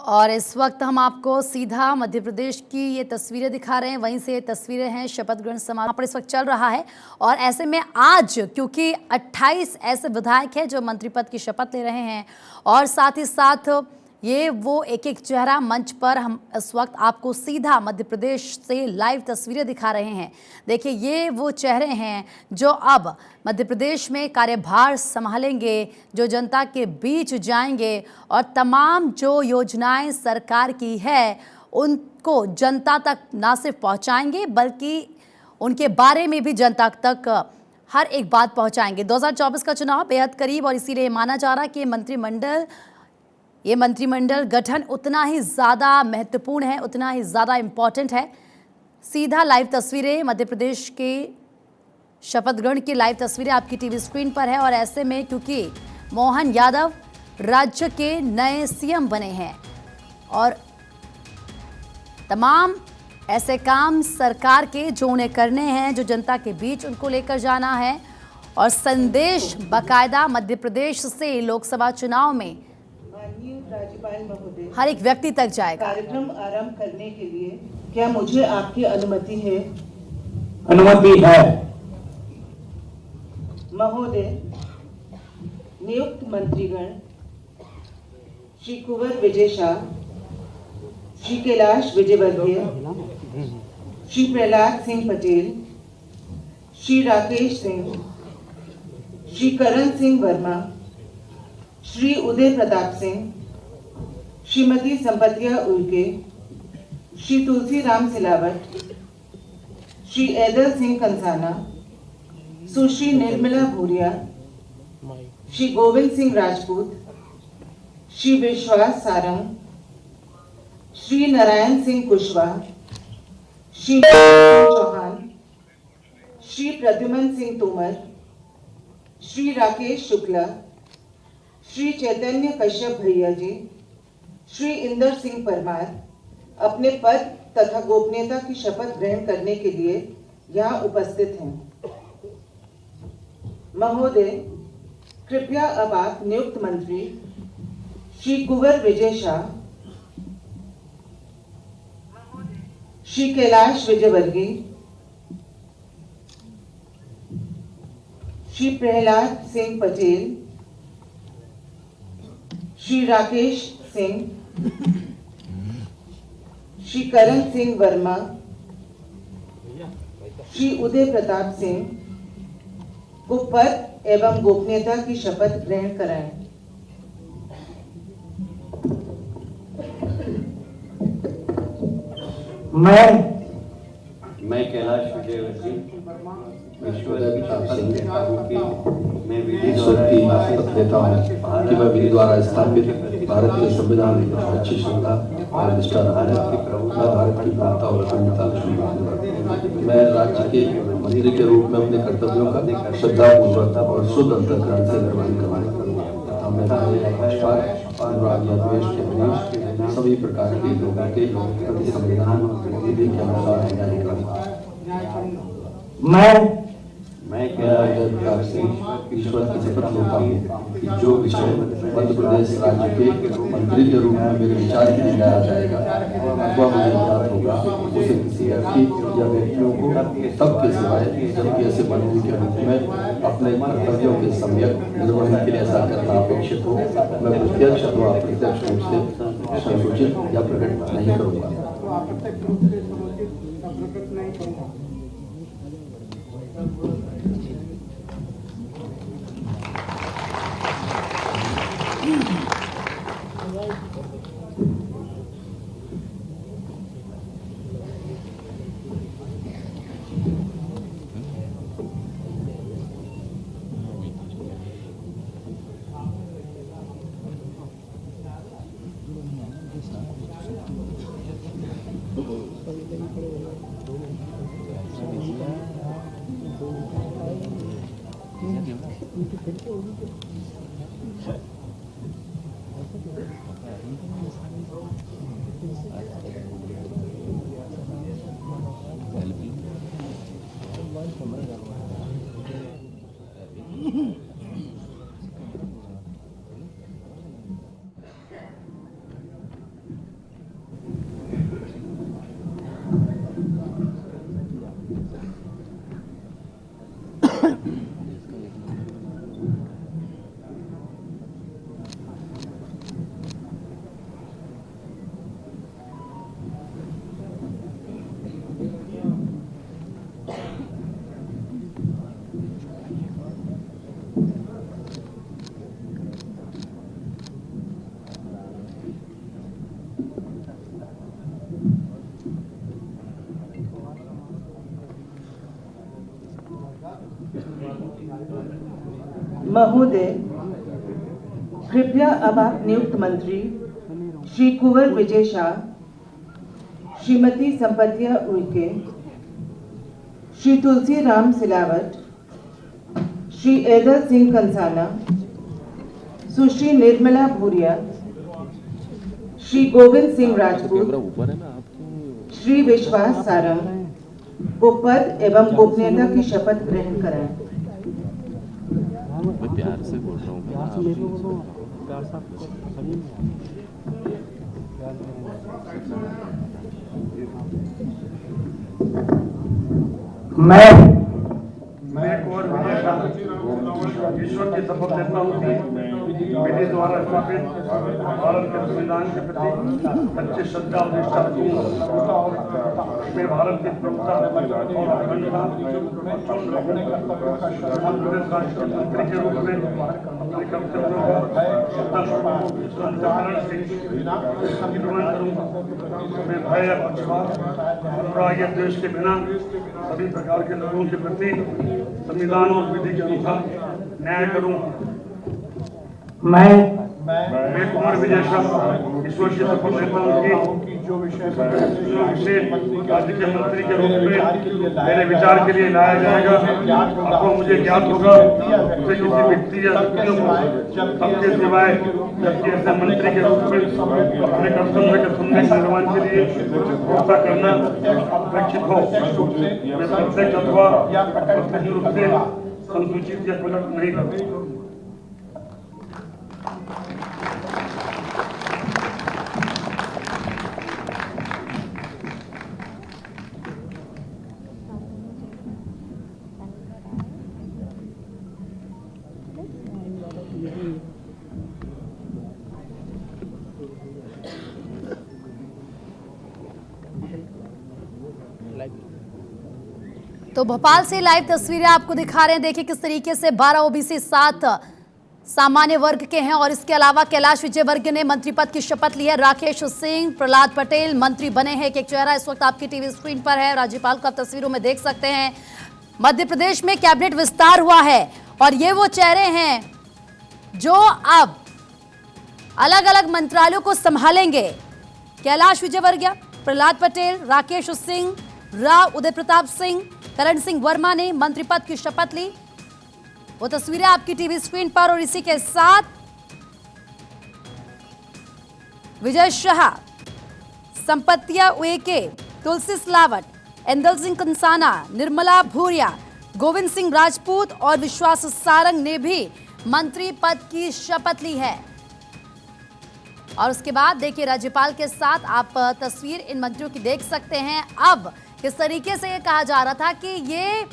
और इस वक्त हम आपको सीधा मध्य प्रदेश की ये तस्वीरें दिखा रहे हैं। वहीं से ये तस्वीरें हैं शपथ ग्रहण समारोह पर इस वक्त चल रहा है। और ऐसे में आज क्योंकि 28 ऐसे विधायक हैं जो मंत्री पद की शपथ ले रहे हैं और साथ ही साथ ये वो एक एक चेहरा मंच पर हम इस वक्त आपको सीधा मध्य प्रदेश से लाइव तस्वीरें दिखा रहे हैं। देखिए, ये वो चेहरे हैं जो अब मध्य प्रदेश में कार्यभार संभालेंगे, जो जनता के बीच जाएंगे और तमाम जो योजनाएं सरकार की है उनको जनता तक ना सिर्फ पहुंचाएंगे बल्कि उनके बारे में भी जनता तक हर एक बात पहुंचाएंगे। 2024 का चुनाव बेहद करीब और इसीलिए माना जा रहा है कि ये मंत्रिमंडल गठन उतना ही ज़्यादा महत्वपूर्ण है, उतना ही ज़्यादा इम्पॉर्टेंट है। सीधा लाइव तस्वीरें मध्य प्रदेश के शपथ ग्रहण की लाइव तस्वीरें आपकी टीवी स्क्रीन पर है। और ऐसे में क्योंकि मोहन यादव राज्य के नए सीएम बने हैं और तमाम ऐसे काम सरकार के जो उन्हें करने हैं, जो जनता के बीच उनको लेकर जाना है और संदेश बाकायदा मध्य प्रदेश से लोकसभा चुनाव में राज्यपाल महोदय, हर एक व्यक्ति तक जाएगा। कार्यक्रम आरंभ करने के लिए क्या मुझे आपकी अनुमति है? अनुमति है महोदय। नियुक्त मंत्रीगण श्री कुंवर विजय शाह, श्री कैलाश विजयवर्गीय, श्री प्रहलाद सिंह पटेल, श्री राकेश सिंह, श्री करण सिंह वर्मा, श्री उदय प्रताप सिंह, श्रीमती संपतिया उइके, श्री तुलसीराम सिलावट, श्री ऐदल सिंह कंसाना, सुश्री निर्मला भूरिया, श्री गोविंद सिंह राजपूत, श्री विश्वास सारंग, श्री नारायण सिंह कुशवाहा, श्री चौहान, श्री प्रद्युमन सिंह तोमर, श्री राकेश शुक्ला, श्री चैतन्य कश्यप भैया जी, श्री इंदर सिंह परमार अपने पद तथा गोपनीयता की शपथ ग्रहण करने के लिए यहाँ उपस्थित हैं। महोदय, कृपया अब आप नियुक्त मंत्री श्री कुंवर विजय शाह, श्री कैलाश विजयवर्गीय, श्री प्रहलाद सिंह पटेल, श्री राकेश सिंह, श्री करण सिंह वर्मा, श्री उदय प्रताप सिंह को पद एवं गोपनीयता की शपथ ग्रहण कराएं। मैं कैलाश विजयवर्गीय मैं विधि द्वारा स्थापित भारत के संविधान की अच्छी श्रद्धा और निष्ठा भारत की मानवता और अखंडता मैं राज्य के मंत्री के रूप में अपने कर्तव्यों का श्रद्धापूर्वक और शुद्ध अंतःकरण से निर्वहन करवाऊंगा तथा मैं सभी प्रकार के लोगों के प्रति संविधान विधि के अनुसार मैं ईश्वर की शपथ लेता हूँ कि जो विषय मध्य प्रदेश राज्य के मंत्री के रूप में मेरे विचार के लिए लाया जाएगा वह मुझे ज्ञात होगा उसे किसी व्यक्ति या व्यक्तियों को तब के सिवाय जबकि ऐसे मंत्री के रूप में अपने कर्तव्यों के सम्यक निर्वहन के लिए ऐसा करना अपेक्षित हो मैं प्रत्यक्ष अथवा अप्रत्यक्ष रूप से संसूचित या प्रकट नहीं करूँगा। महोदय, कृपया अब आप नियुक्त मंत्री श्री कुंवर विजय शाह, श्रीमती संपतिया उइके, श्री तुलसी राम सिलावट, श्री एदर सिंह कंसाना, सुश्री निर्मला भूरिया, श्री गोविंद सिंह राजपूत, श्री विश्वास सारंग को पद एवं गोपनीयता की शपथ ग्रहण कराएं। प्यार से बोल रहा हूँ। मैं कुंवर विजय शाह ईश्वर की शपथ लेता हूँ कि मेरे द्वारा स्थापित भारत के संविधान के प्रति सच्ची श्रद्धा और निष्ठा रखूंगा। मैं भारत की प्रभुता और अखंडता मंत्री के रूप में अपने कर्तव्यों का अंतःकरण से निर्वहन करूंगा। मैं भय या पक्षपात, अनुराग या द्वेष के बिना सभी प्रकार के लोगों के प्रति संविधान और विधि के अनुसार न्याय करूंगा। मैं कुंवर विजय शाह ईश्वर की शपथ लेता हूँ कि जो विषय राज्य के मंत्री के रूप में मेरे विचार के लिए लाया जाएगा, आपको मुझे ज्ञात होगा उसे किसी व्यक्ति या व्यक्तियों को सबके सिवाय जबकि ऐसे मंत्री के रूप में अपने कर्तव्य के सुनने के निर्वहन के लिए व्यवस्था करना अपेक्षित हो। मैं प्रत्यक्ष अथवा अप्रत्यक्ष रूप से संसूचित या प्रकट नहीं करूँ। तो भोपाल से लाइव तस्वीरें आपको दिखा रहे हैं। देखिए किस तरीके से 12 ओबीसी 7 सामान्य वर्ग के हैं और इसके अलावा कैलाश विजयवर्गीय ने मंत्री पद की शपथ ली है। राकेश सिंह, प्रहलाद पटेल मंत्री बने हैं। एक चेहरा इस वक्त आपकी टीवी स्क्रीन पर है, राज्यपाल को आप तस्वीरों में देख सकते हैं। मध्य प्रदेश में कैबिनेट विस्तार हुआ है और ये वो चेहरे हैं जो अब अलग अलग मंत्रालयों को संभालेंगे। कैलाश विजयवर्गीय, प्रहलाद पटेल, राकेश सिंह, राव उदय प्रताप सिंह, करण सिंह वर्मा ने मंत्री पद की शपथ ली। वो तस्वीरें आपकी टीवी स्क्रीन पर और इसी के साथ विजय शाह, संपतिया उइके, तुलसी सिलावट, एंदल सिंह कंसाना, निर्मला भूरिया, गोविंद सिंह राजपूत और विश्वास सारंग ने भी मंत्री पद की शपथ ली है। और उसके बाद देखिए राज्यपाल के साथ आप तस्वीर इन मंत्रियों की देख सकते हैं। अब किस तरीके से ये कहा जा रहा था कि ये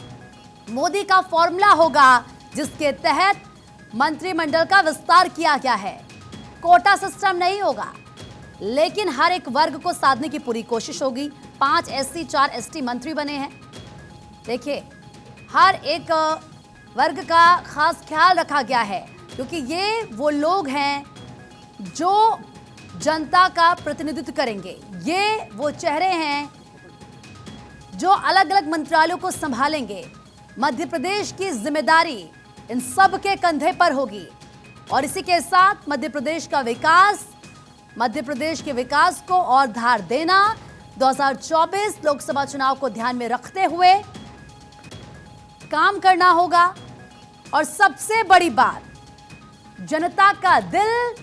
मोदी का फॉर्मूला होगा जिसके तहत मंत्रिमंडल का विस्तार किया गया है। कोटा सिस्टम नहीं होगा लेकिन हर एक वर्ग को साधने की पूरी कोशिश होगी। 5 SC 4 ST मंत्री बने हैं। देखिए हर एक वर्ग का खास ख्याल रखा गया है क्योंकि ये वो लोग हैं जो जनता का प्रतिनिधित्व करेंगे। ये वो चेहरे हैं जो अलग अलग मंत्रालयों को संभालेंगे। मध्य प्रदेश की जिम्मेदारी इन सब के कंधे पर होगी और इसी के साथ मध्य प्रदेश के विकास को और धार देना 2024 लोकसभा चुनाव को ध्यान में रखते हुए काम करना होगा। और सबसे बड़ी बात, जनता का दिल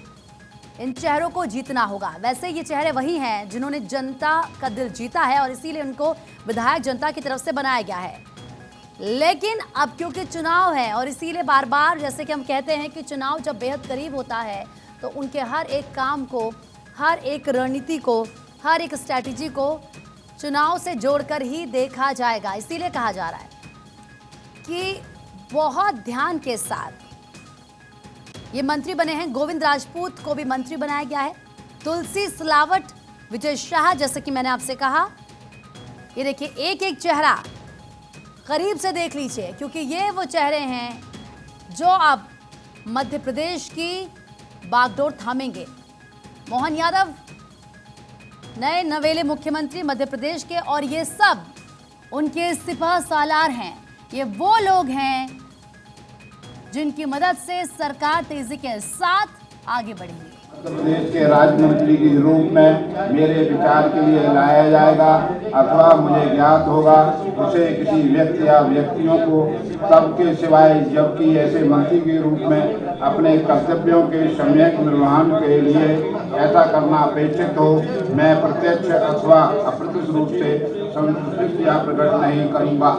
इन चेहरों को जीतना होगा। वैसे ये चेहरे वही हैं जिन्होंने जनता का दिल जीता है और इसीलिए उनको विधायक जनता की तरफ से बनाया गया है। लेकिन अब क्योंकि चुनाव है और इसीलिए बार बार जैसे कि हम कहते हैं कि चुनाव जब बेहद करीब होता है तो उनके हर एक काम को, हर एक रणनीति को, हर एक स्ट्रैटेजी को चुनाव से जोड़कर ही देखा जाएगा। इसीलिए कहा जा रहा है कि बहुत ध्यान के साथ ये मंत्री बने हैं। गोविंद राजपूत को भी मंत्री बनाया गया है। तुलसी सिलावट, विजय शाह, जैसे कि मैंने आपसे कहा, ये देखिए एक एक चेहरा करीब से देख लीजिए क्योंकि ये वो चेहरे हैं जो अब मध्य प्रदेश की बागडोर थामेंगे। मोहन यादव नए नवेले मुख्यमंत्री मध्य प्रदेश के और ये सब उनके सिपह सालार हैं। ये वो लोग हैं जिनकी मदद से सरकार तेजी के साथ आगे बढ़ेगी। उत्तर प्रदेश के राज्य मंत्री के रूप में मेरे विचार के लिए लाया जाएगा अथवा मुझे ज्ञात होगा उसे किसी व्यक्ति या व्यक्तियों को तब के सिवाय जबकि ऐसे मंत्री के रूप में अपने कर्तव्यों के सम्यक निर्वहन के लिए ऐसा करना अपेक्षित हो, मैं प्रत्यक्ष अथवा अप्रत्यक्ष रूप से संतुष्टि या प्रकट नहीं करूंगा।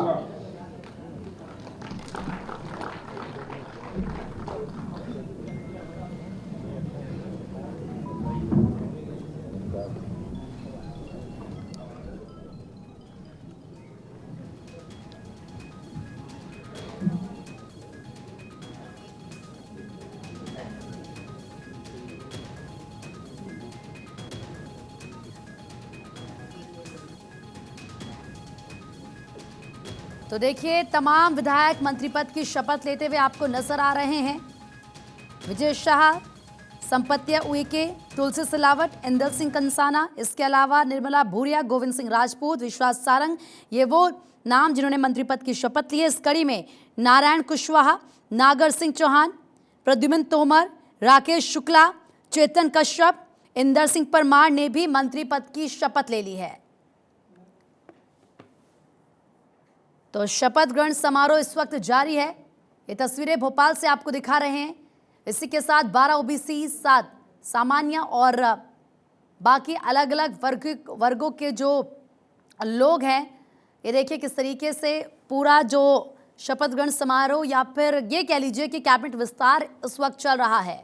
तो देखिए, तमाम विधायक मंत्री पद की शपथ लेते हुए आपको नजर आ रहे हैं। विजय शाह, संपत्तिया उइके, तुलसी सिलावट, इंदर सिंह कंसाना, इसके अलावा निर्मला भूरिया, गोविंद सिंह राजपूत, विश्वास सारंग, ये वो नाम जिन्होंने मंत्री पद की शपथ ली है। इस कड़ी में नारायण कुशवाहा, नागर सिंह चौहान, प्रद्युम्न तोमर, राकेश शुक्ला, चेतन कश्यप, इंदर सिंह परमार ने भी मंत्री पद की शपथ ले ली है। तो शपथ ग्रहण समारोह इस वक्त जारी है। ये तस्वीरें भोपाल से आपको दिखा रहे हैं। इसी के साथ 12 ओबीसी, 7 सामान्य और बाकी अलग अलग वर्गों के जो लोग हैं, ये देखिए किस तरीके से पूरा जो शपथ ग्रहण समारोह या फिर ये कह लीजिए कि कैबिनेट विस्तार इस वक्त चल रहा है।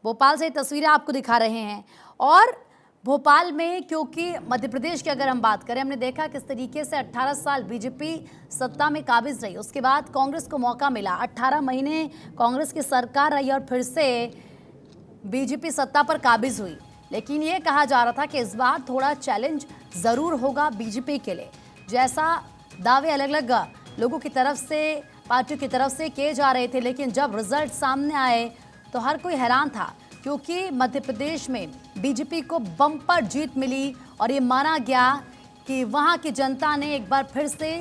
भोपाल से ये तस्वीरें आपको दिखा रहे हैं। और भोपाल में, क्योंकि मध्य प्रदेश की अगर हम बात करें, हमने देखा किस तरीके से 18 साल बीजेपी सत्ता में काबिज रही, उसके बाद कांग्रेस को मौका मिला, 18 महीने कांग्रेस की सरकार रही और फिर से बीजेपी सत्ता पर काबिज हुई। लेकिन ये कहा जा रहा था कि इस बार थोड़ा चैलेंज ज़रूर होगा बीजेपी के लिए, जैसा दावे अलग अलग लोगों की तरफ से, पार्टियों की तरफ से किए जा रहे थे। लेकिन जब रिजल्ट सामने आए तो हर कोई हैरान था, क्योंकि मध्य प्रदेश में बीजेपी को बम्पर जीत मिली और ये माना गया कि वहाँ की जनता ने एक बार फिर से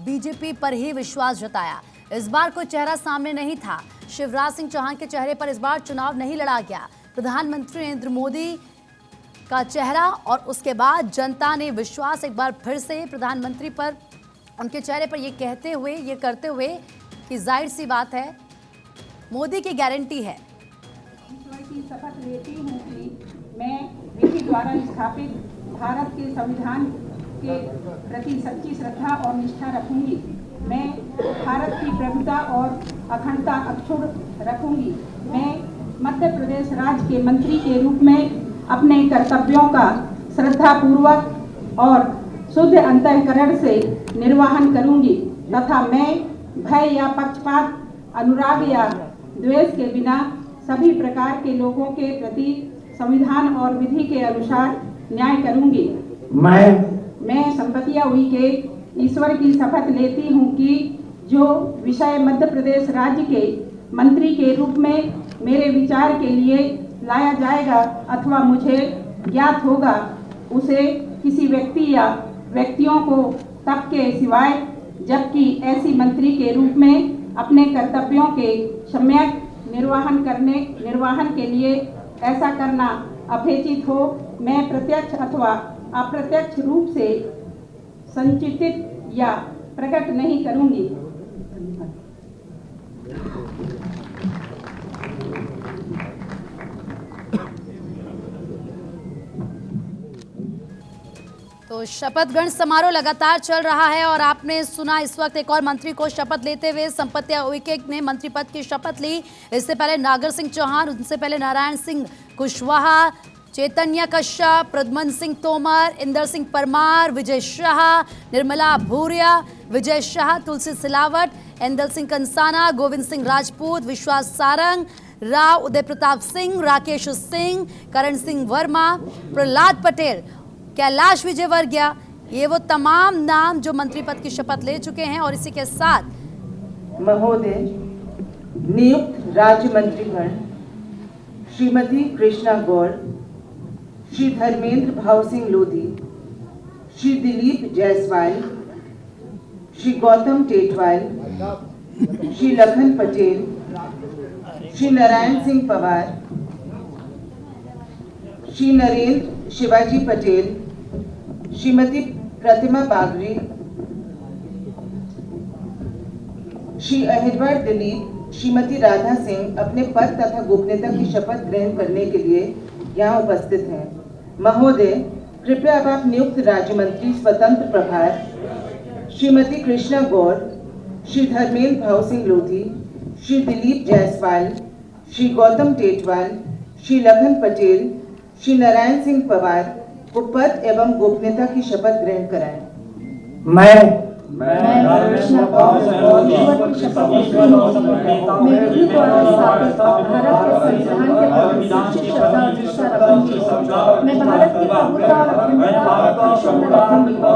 बीजेपी पर ही विश्वास जताया। इस बार कोई चेहरा सामने नहीं था, शिवराज सिंह चौहान के चेहरे पर इस बार चुनाव नहीं लड़ा गया। प्रधानमंत्री नरेंद्र मोदी का चेहरा और उसके बाद जनता ने विश्वास एक बार फिर से प्रधानमंत्री पर, उनके चेहरे पर ये कहते हुए, ये करते हुए कि जाहिर सी बात है मोदी की गारंटी है। की शपथ लेती हूँ कि मैं विधि द्वारा स्थापित भारत के संविधान के प्रति सच्ची श्रद्धा और निष्ठा रखूंगी। मैं भारत की प्रभुता और अखंडता अक्षुण्ण रखूंगी। मैं मध्य प्रदेश राज्य के मंत्री के रूप में अपने कर्तव्यों का श्रद्धापूर्वक और शुद्ध अंतःकरण से निर्वहन करूंगी तथा मैं भय या पक्षपात, अनुराग या द्वेष के बिना सभी प्रकार के लोगों के प्रति संविधान और विधि के अनुसार न्याय करूंगी। मैं संपत्तिया उइके ईश्वर की शपथ लेती हूं कि जो विषय मध्य प्रदेश राज्य के मंत्री के रूप में मेरे विचार के लिए लाया जाएगा अथवा मुझे ज्ञात होगा, उसे किसी व्यक्ति या व्यक्तियों को तब के सिवाय जबकि ऐसी मंत्री के रूप में अपने कर्तव्यों के सम्यक निर्वहन के लिए ऐसा करना अपेक्षित हो, मैं प्रत्यक्ष अथवा अप्रत्यक्ष रूप से संचित या प्रकट नहीं करूंगी। तो शपथ ग्रहण समारोह लगातार चल रहा है और आपने सुना इस वक्त एक और मंत्री को शपथ लेते हुए संपत्तिया उइके ने मंत्री पद की शपथ ली। इससे पहले नागर सिंह चौहान, उनसे पहले नारायण सिंह कुशवाहा, चैतन्य कश्यप, प्रद्युम्न सिंह तोमर, इंदर सिंह परमार, विजय शाह, निर्मला भूरिया, विजय शाह, तुलसी सिलावट, इंदर सिंह कंसाना, गोविंद सिंह राजपूत, विश्वास सारंग, राव उदय प्रताप सिंह, राकेश सिंह, करण सिंह वर्मा, प्रहलाद पटेल, कैलाश विजयवर्गीय, ये वो तमाम नाम जो मंत्री पद की शपथ ले चुके हैं। और इसी के साथ महोदय नियुक्त राज्य मंत्रीगण श्रीमती कृष्णा गौड़, श्री धर्मेंद्र भाव सिंह लोधी, श्री दिलीप जायसवाल, श्री गौतम टेटवाल, श्री लखन पटेल, श्री नारायण सिंह पवार, श्री नरेंद्र शिवाजी पटेल, श्रीमती प्रतिमा बागरी, श्री अहिरवार दिलीप, श्रीमती राधा सिंह अपने पद तथा गोपनीयता की शपथ ग्रहण करने के लिए यहाँ उपस्थित हैं। महोदय, कृपया अब आप नियुक्त राज्य मंत्री स्वतंत्र प्रभार श्रीमती कृष्णा गौड़, श्री धर्मेंद्र भाव सिंह लोधी, श्री दिलीप जायसवाल, श्री गौतम टेटवाल, श्री लखन पटेल, श्री नारायण सिंह पवार को पद एवं गोपनीयता की शपथ ग्रहण कराएं। मैं कृष्णा गौड़ ईश्वर की शपथ लेती हूँ। मैं विधि द्वारा स्थापित भारत के संविधान के प्रति सच्ची श्रद्धा और निष्ठा रखूंगी। मैं भारत की प्रभुता और अखंडता अक्षुण्ण रखूंगी।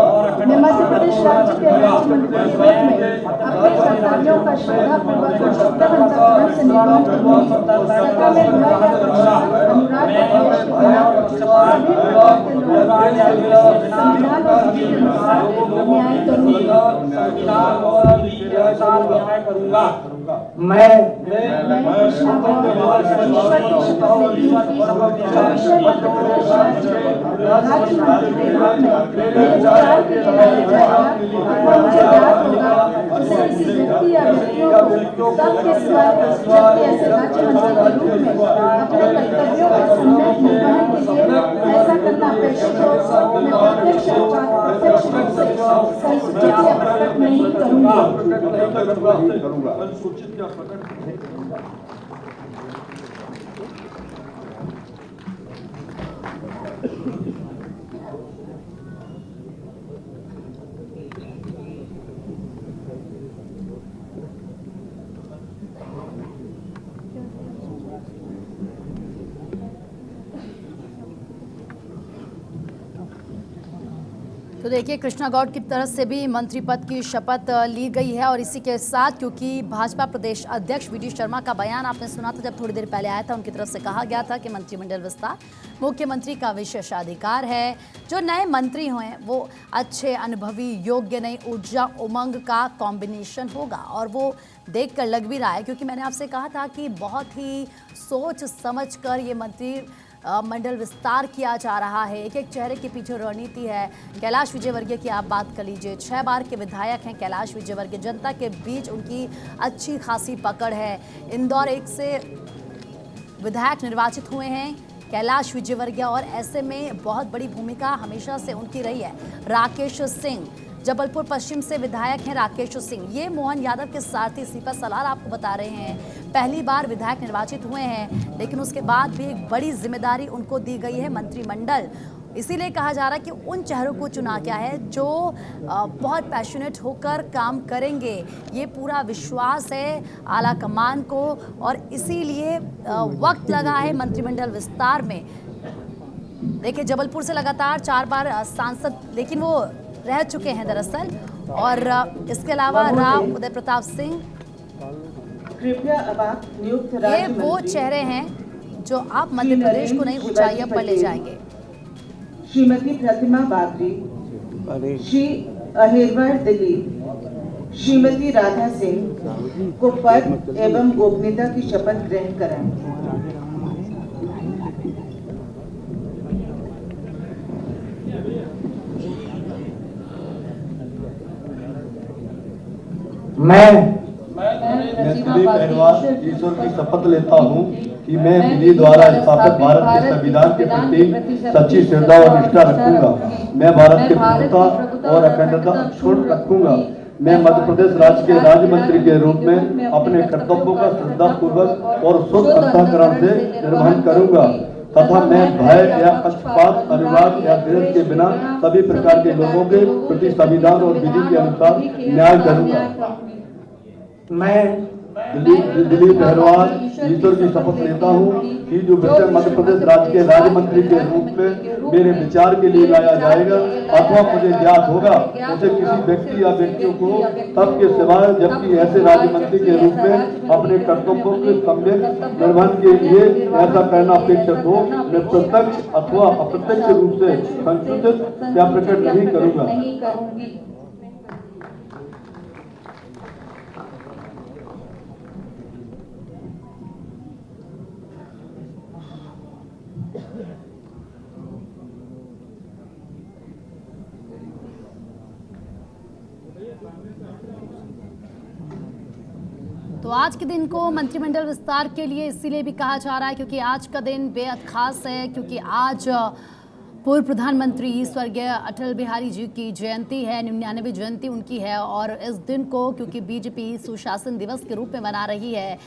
मैं मध्य प्रदेश राज्य के राज्य मंत्री के रूप में अपने कर्तव्यों का श्रद्धापूर्वक और अंतःकरण से निर्वहन करूंगी तथा मैं भय या पक्षपात, अनुराग और द्वेष के बिना सभी प्रकार के लोगों के संविधान और विधि के अनुसार न्याय करूंगी। मैं कृष्णा गौड़ ईश्वर की शपथ लेती हूँ कि भविष्य मध्य प्रदेश राज्य मंत्री के रूप में मेरे विचार के लिए लाया जाएगा अथवा मुझे ज्ञात होगा उसे किसी व्यक्ति या व्यक्तियों को सबके सिवाय जबकि ऐसे राज्य मंत्री के रूप में अपने कर्तव्यों के सम्यक निर्वहन के लिए ऐसा करना अपेक्षित हो, मैं प्रत्यक्ष अथवा अप्रत्यक्ष रूप से संसूचित या प्रकट नहीं करूंगा। तो देखिए, कृष्णा गौड़ की तरफ से भी मंत्री पद की शपथ ली गई है और इसी के साथ क्योंकि भाजपा प्रदेश अध्यक्ष वी डी शर्मा का बयान आपने सुना था जब थोड़ी देर पहले आया था, उनकी तरफ से कहा गया था कि मंत्रिमंडल विस्तार मुख्यमंत्री का विशेषाधिकार है। जो नए मंत्री हुए वो अच्छे, अनुभवी, योग्य, नई ऊर्जा, उमंग का कॉम्बिनेशन होगा और वो देख कर लग भी रहा है, क्योंकि मैंने आपसे कहा था कि बहुत ही सोच समझ कर ये मंत्री मंडल विस्तार किया जा रहा है। एक एक चेहरे के पीछे रणनीति है। कैलाश विजयवर्गीय की आप बात कर लीजिए, 6 बार के विधायक हैं कैलाश विजयवर्गीय, जनता के बीच उनकी अच्छी खासी पकड़ है। इंदौर 1 से विधायक निर्वाचित हुए हैं कैलाश विजयवर्गीय और ऐसे में बहुत बड़ी भूमिका हमेशा से उनकी रही है। राकेश सिंह जबलपुर पश्चिम से विधायक हैं राकेश सिंह, ये मोहन यादव के सारथी सीपा सलार आपको बता रहे हैं, पहली बार विधायक निर्वाचित हुए हैं, लेकिन उसके बाद भी एक बड़ी जिम्मेदारी उनको दी गई है मंत्रिमंडल। इसीलिए कहा जा रहा है कि उन चेहरों को चुना गया है जो बहुत पैशनेट होकर काम करेंगे। ये पूरा विश्वास है आला कमान को और इसीलिए वक्त लगा है मंत्रिमंडल विस्तार में। देखिए, जबलपुर से लगातार 4 बार सांसद लेकिन वो रह चुके हैं दरअसल, और इसके अलावा राव उदय प्रताप सिंह, कृपया अब आप नियुक्त ये राज्य वो मंत्री चेहरे हैं जो आप मध्य प्रदेश को नई ऊंचाइयों पर ले जाएंगे। श्रीमती प्रतिमा बागरी, श्री अहिरवार दिलीप, श्रीमती राधा सिंह को पद एवं गोपनीयता की शपथ ग्रहण कराएं। मैं दिलीप अहिरवार ईश्वर की शपथ लेता हूँ कि मैं विधि द्वारा स्थापित भारत के संविधान के प्रति सच्ची श्रद्धा और निष्ठा रखूंगा। मैं भारत की प्रभुता और अखंडता अक्षुण्ण रखूंगा। मैं मध्य प्रदेश राज्य के राज्य मंत्री के रूप में अपने कर्तव्यों का श्रद्धापूर्वक और शुद्ध अंतःकरण से निर्वहन करूंगा तथा मैं भय या पक्षपात, अनुराग या द्वेष के बिना सभी प्रकार के लोगों के प्रति संविधान और विधि के अनुसार न्याय करूंगा। मैं दिलीप अहिरवार ईश्वर की शपथ लेता हूँ कि जो विषय मध्य प्रदेश राज्य के राज्य मंत्री के रूप में मेरे विचार के लिए लाया जाएगा अथवा मुझे ज्ञात होगा उसे किसी व्यक्ति या व्यक्तियों को सबके सिवाय जबकि ऐसे राज्य मंत्री के रूप में अपने कर्तव्यों के सम्यक निर्वहन के लिए ऐसा करना अपेक्षित हो, मैं प्रत्यक्ष अथवा अप्रत्यक्ष रूप से संसूचित या प्रकट नहीं करूंगा। तो आज के दिन को मंत्रिमंडल विस्तार के लिए इसीलिए भी कहा जा रहा है क्योंकि आज का दिन बेहद खास है, क्योंकि आज पूर्व प्रधानमंत्री स्वर्गीय अटल बिहारी जी की जयंती है, 99वीं जयंती उनकी है। और इस दिन को क्योंकि बीजेपी सुशासन दिवस के रूप में मना रही है,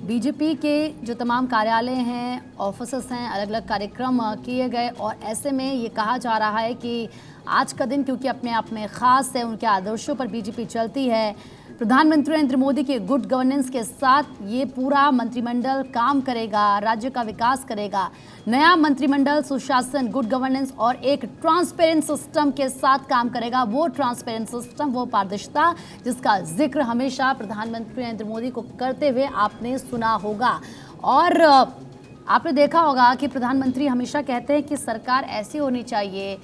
बीजेपी के जो तमाम कार्यालय हैं, ऑफिसेस हैं, अलग अलग कार्यक्रम किए गए और ऐसे में ये कहा जा रहा है कि आज का दिन क्योंकि अपने आप में ख़ास है, उनके आदर्शों पर बीजेपी चलती है। प्रधानमंत्री नरेंद्र मोदी के गुड गवर्नेंस के साथ ये पूरा मंत्रिमंडल काम करेगा, राज्य का विकास करेगा। नया मंत्रिमंडल सुशासन, गुड गवर्नेंस और एक ट्रांसपेरेंट सिस्टम के साथ काम करेगा। वो ट्रांसपेरेंट सिस्टम, वो पारदर्शिता जिसका जिक्र हमेशा प्रधानमंत्री नरेंद्र मोदी को करते हुए आपने सुना होगा। और आपने देखा होगा कि प्रधानमंत्री हमेशा कहते हैं कि सरकार ऐसी होनी चाहिए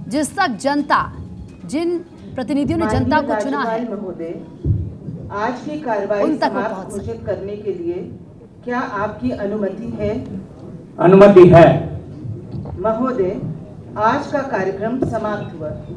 जिस तक जनता, जिन प्रतिनिधियों ने जनता को चुना है, महोदय, आज की कार्रवाई समाप्त घोषित करने के लिए क्या आपकी अनुमति है? अनुमति है महोदय, आज का कार्यक्रम समाप्त हुआ।